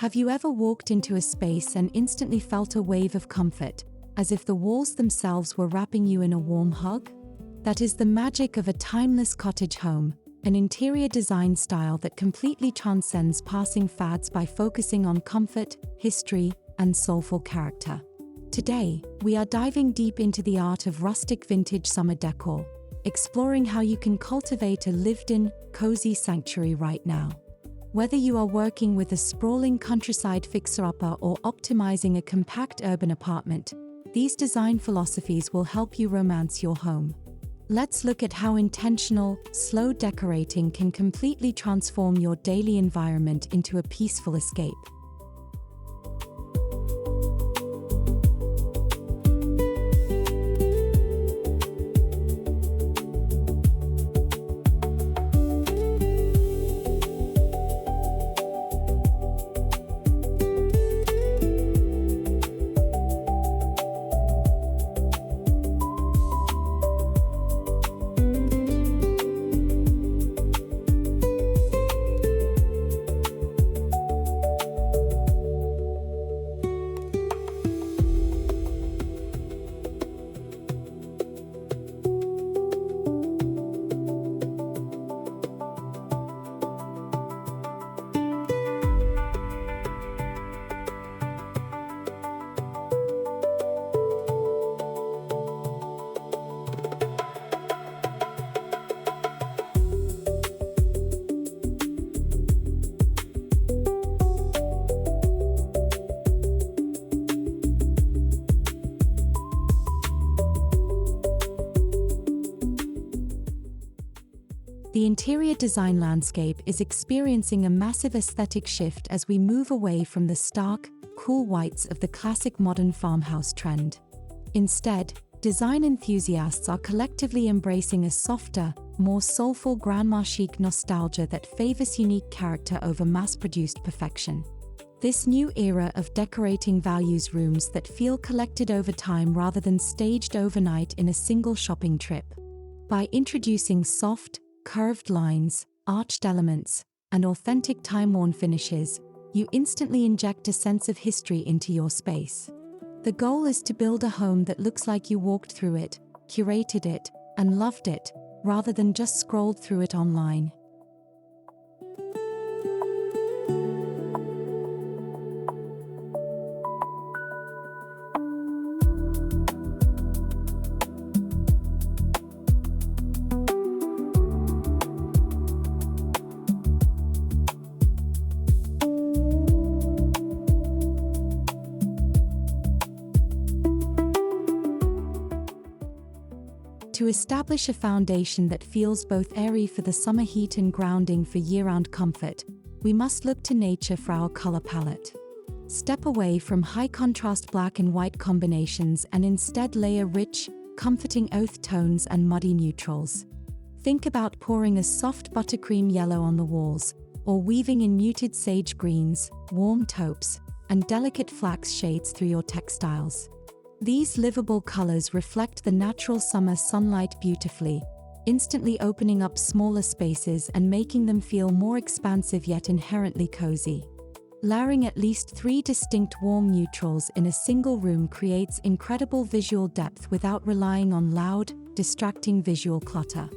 Have you ever walked into a space and instantly felt a wave of comfort, as if the walls themselves were wrapping you in a warm hug? That is the magic of a timeless cottage home, an interior design style that completely transcends passing fads by focusing on comfort, history, and soulful character. Today, we are diving deep into the art of rustic vintage summer decor, exploring how you can cultivate a lived-in, cozy sanctuary right now. Whether you are working with a sprawling countryside fixer-upper or optimizing a compact urban apartment, these design philosophies will help you romance your home. Let's look at how intentional, slow decorating can completely transform your daily environment into a peaceful escape. The interior design landscape is experiencing a massive aesthetic shift as we move away from the stark, cool whites of the classic modern farmhouse trend. Instead, design enthusiasts are collectively embracing a softer, more soulful grandma chic nostalgia that favors unique character over mass-produced perfection. This new era of decorating values rooms that feel collected over time rather than staged overnight in a single shopping trip. By introducing soft, curved lines, arched elements, and authentic time-worn finishes, you instantly inject a sense of history into your space. The goal is to build a home that looks like you walked through it, curated it, and loved it, rather than just scrolled through it online. To establish a foundation that feels both airy for the summer heat and grounding for year-round comfort, we must look to nature for our color palette. Step away from high-contrast black and white combinations and instead layer rich, comforting earth tones and muddy neutrals. Think about pouring a soft buttercream yellow on the walls, or weaving in muted sage greens, warm taupes, and delicate flax shades through your textiles. These livable colors reflect the natural summer sunlight beautifully, instantly opening up smaller spaces and making them feel more expansive yet inherently cozy. Layering at least 3 distinct warm neutrals in a single room creates incredible visual depth without relying on loud, distracting visual clutter.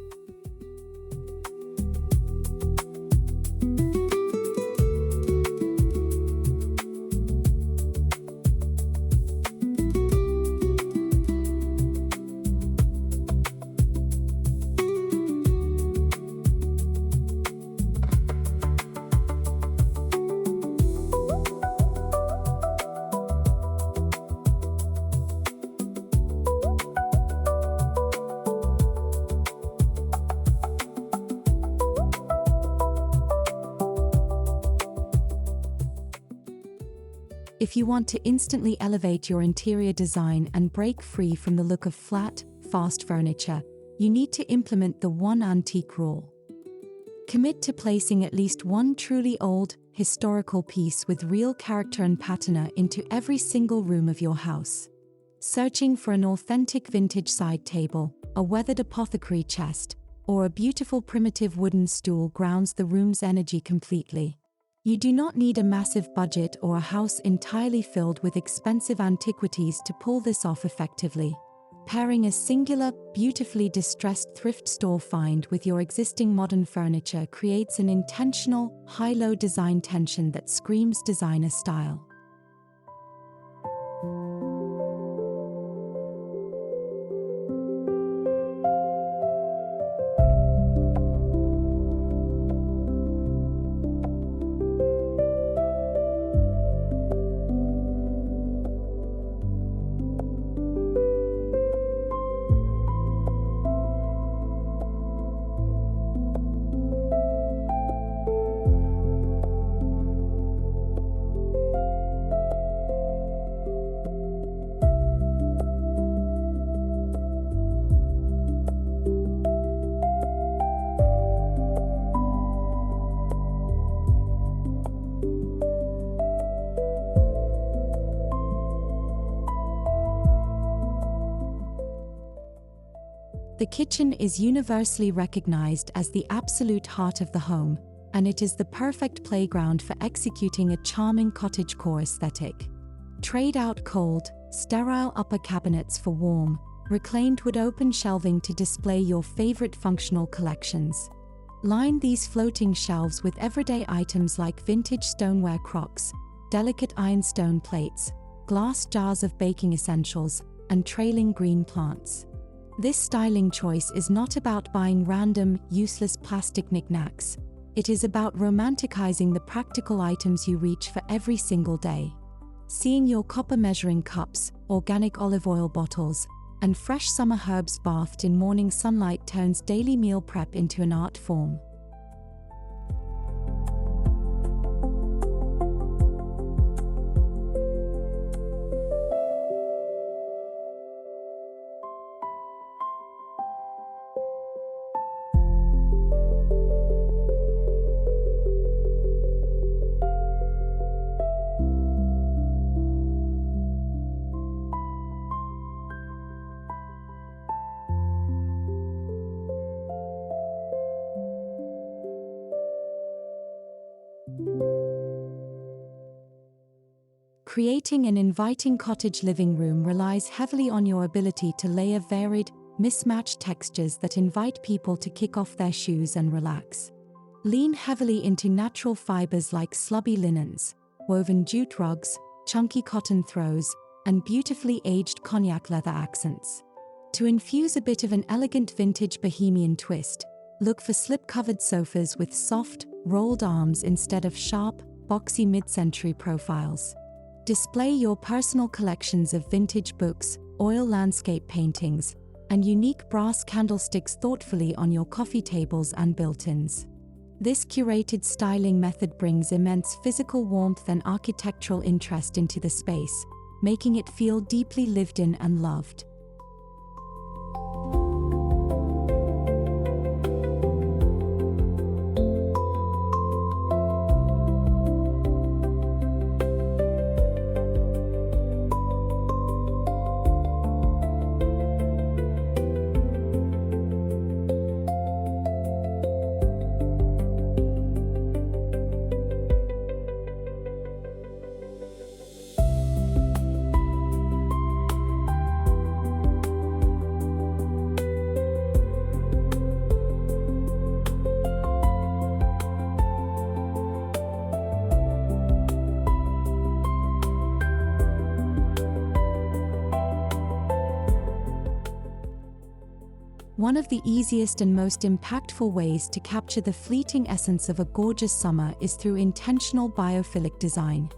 If you want to instantly elevate your interior design and break free from the look of flat, fast furniture, you need to implement the one antique rule. Commit to placing at least one truly old, historical piece with real character and patina into every single room of your house. Searching for an authentic vintage side table, a weathered apothecary chest, or a beautiful primitive wooden stool grounds the room's energy completely. You do not need a massive budget or a house entirely filled with expensive antiquities to pull this off effectively. Pairing a singular, beautifully distressed thrift store find with your existing modern furniture creates an intentional, high-low design tension that screams designer style. The kitchen is universally recognized as the absolute heart of the home, and it is the perfect playground for executing a charming cottagecore aesthetic. Trade out cold, sterile upper cabinets for warm, reclaimed wood open shelving to display your favorite functional collections. Line these floating shelves with everyday items like vintage stoneware crocks, delicate ironstone plates, glass jars of baking essentials, and trailing green plants. This styling choice is not about buying random, useless plastic knickknacks. It is about romanticizing the practical items you reach for every single day. Seeing your copper measuring cups, organic olive oil bottles, and fresh summer herbs bathed in morning sunlight turns daily meal prep into an art form. Creating an inviting cottage living room relies heavily on your ability to layer varied, mismatched textures that invite people to kick off their shoes and relax. Lean heavily into natural fibers like slubby linens, woven jute rugs, chunky cotton throws, and beautifully aged cognac leather accents. To infuse a bit of an elegant vintage bohemian twist, look for slip-covered sofas with soft, rolled arms instead of sharp, boxy mid-century profiles. Display your personal collections of vintage books, oil landscape paintings, and unique brass candlesticks thoughtfully on your coffee tables and built-ins. This curated styling method brings immense physical warmth and architectural interest into the space, making it feel deeply lived in and loved. One of the easiest and most impactful ways to capture the fleeting essence of a gorgeous summer is through intentional biophilic design.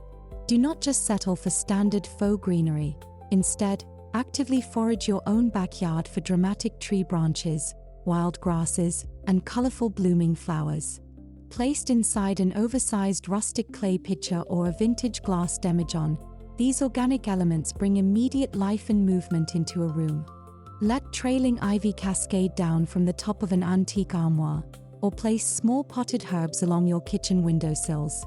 Do not just settle for standard faux greenery. Instead, actively forage your own backyard for dramatic tree branches, wild grasses, and colorful blooming flowers. Placed inside an oversized rustic clay pitcher or a vintage glass demijohn, these organic elements bring immediate life and movement into a room. Let trailing ivy cascade down from the top of an antique armoire, or place small potted herbs along your kitchen windowsills.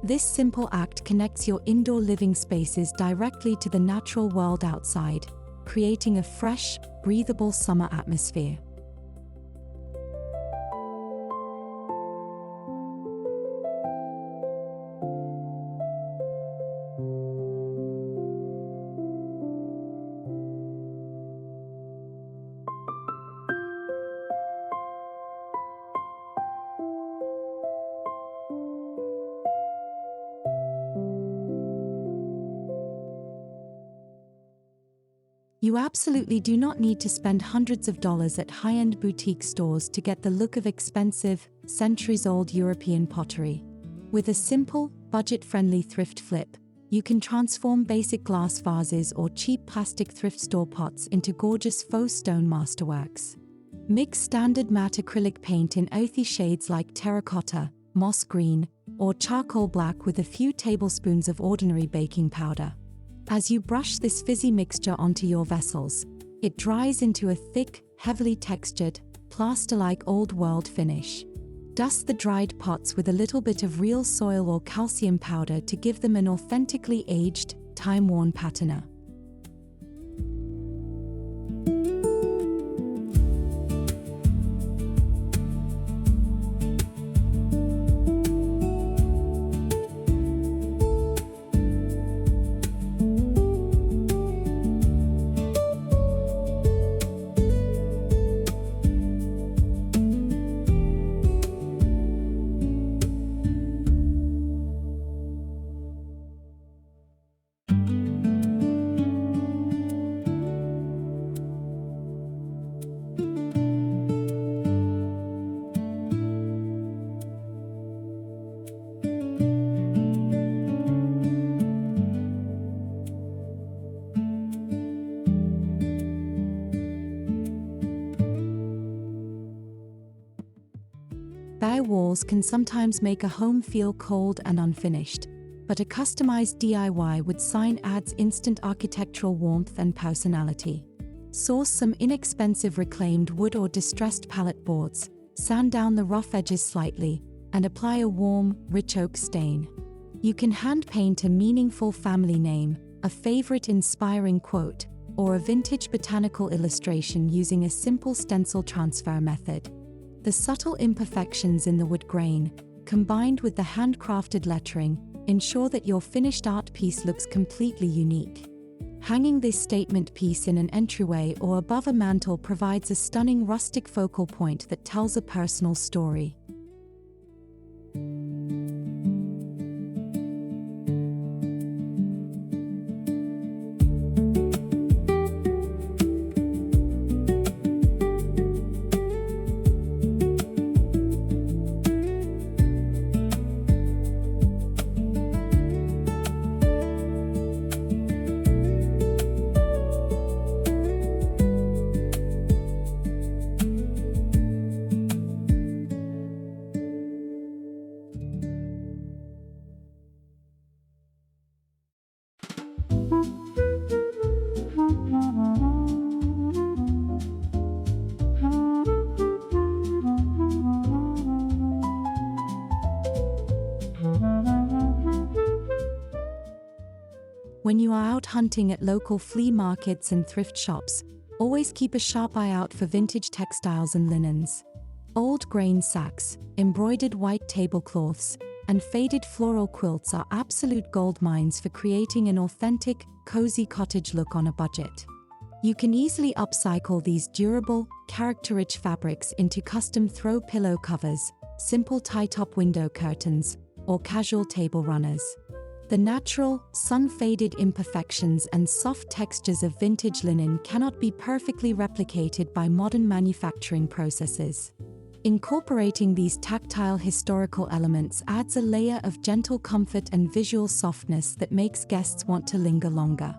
This simple act connects your indoor living spaces directly to the natural world outside, creating a fresh, breathable summer atmosphere. You absolutely do not need to spend hundreds of dollars at high-end boutique stores to get the look of expensive, centuries-old European pottery. With a simple, budget-friendly thrift flip, you can transform basic glass vases or cheap plastic thrift store pots into gorgeous faux stone masterworks. Mix standard matte acrylic paint in earthy shades like terracotta, moss green, or charcoal black with a few tablespoons of ordinary baking powder. As you brush this fizzy mixture onto your vessels, it dries into a thick, heavily textured, plaster-like old-world finish. Dust the dried pots with a little bit of real soil or calcium powder to give them an authentically aged, time-worn patina. Bare walls can sometimes make a home feel cold and unfinished, but a customized DIY wood sign adds instant architectural warmth and personality. Source some inexpensive reclaimed wood or distressed pallet boards, sand down the rough edges slightly, and apply a warm, rich oak stain. You can hand paint a meaningful family name, a favorite inspiring quote, or a vintage botanical illustration using a simple stencil transfer method. The subtle imperfections in the wood grain, combined with the handcrafted lettering, ensure that your finished art piece looks completely unique. Hanging this statement piece in an entryway or above a mantel provides a stunning rustic focal point that tells a personal story. When you are out hunting at local flea markets and thrift shops, always keep a sharp eye out for vintage textiles and linens. Old grain sacks, embroidered white tablecloths, and faded floral quilts are absolute gold mines for creating an authentic, cozy cottage look on a budget. You can easily upcycle these durable, character-rich fabrics into custom throw pillow covers, simple tie-top window curtains, or casual table runners. The natural, sun-faded imperfections and soft textures of vintage linen cannot be perfectly replicated by modern manufacturing processes. Incorporating these tactile historical elements adds a layer of gentle comfort and visual softness that makes guests want to linger longer.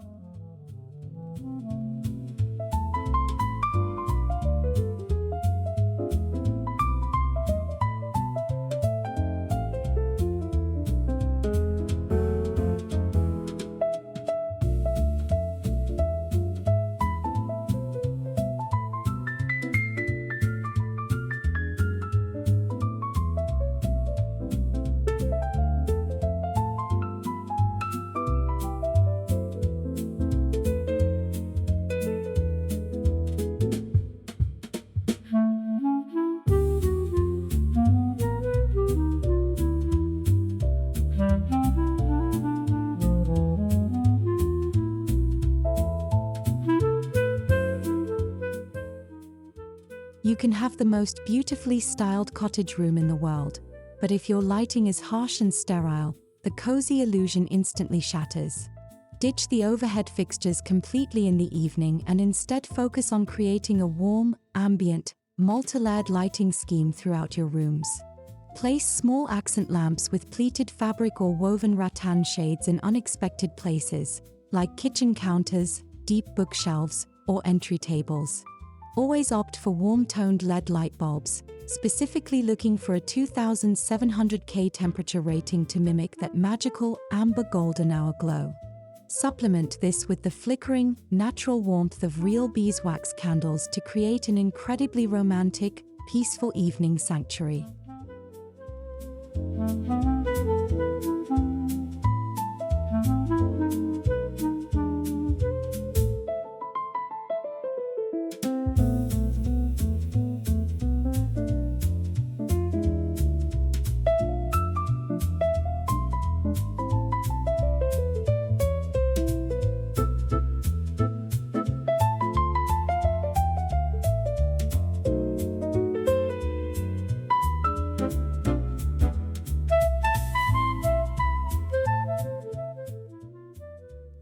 You can have the most beautifully styled cottage room in the world, but if your lighting is harsh and sterile, the cozy illusion instantly shatters. Ditch the overhead fixtures completely in the evening and instead focus on creating a warm, ambient, multi-layered lighting scheme throughout your rooms. Place small accent lamps with pleated fabric or woven rattan shades in unexpected places, like kitchen counters, deep bookshelves, or entry tables. Always opt for warm-toned LED light bulbs, specifically looking for a 2700K temperature rating to mimic that magical amber golden hour glow. Supplement this with the flickering, natural warmth of real beeswax candles to create an incredibly romantic, peaceful evening sanctuary.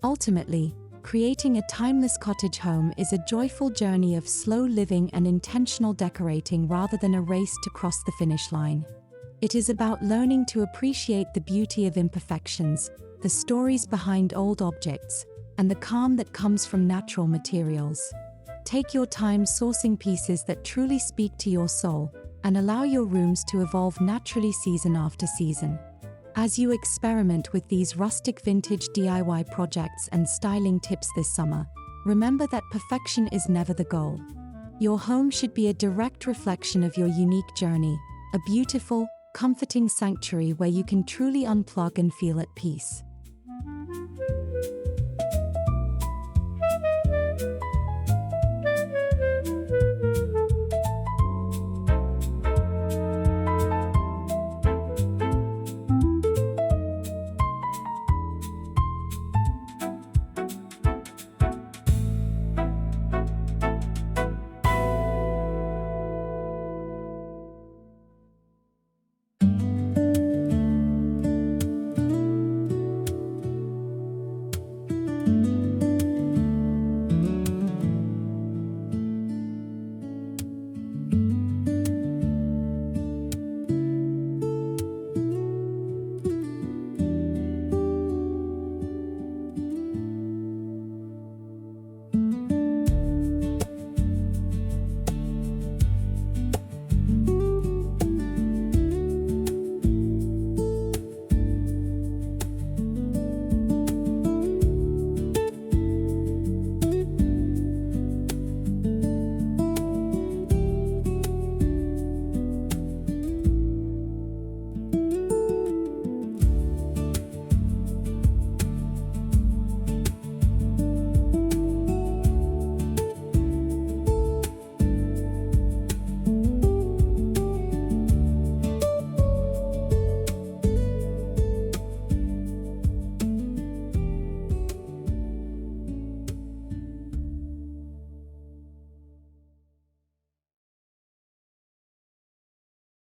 Ultimately, creating a timeless cottage home is a joyful journey of slow living and intentional decorating rather than a race to cross the finish line. It is about learning to appreciate the beauty of imperfections, the stories behind old objects, and the calm that comes from natural materials. Take your time sourcing pieces that truly speak to your soul, and allow your rooms to evolve naturally season after season. As you experiment with these rustic vintage DIY projects and styling tips this summer, remember that perfection is never the goal. Your home should be a direct reflection of your unique journey, a beautiful, comforting sanctuary where you can truly unplug and feel at peace.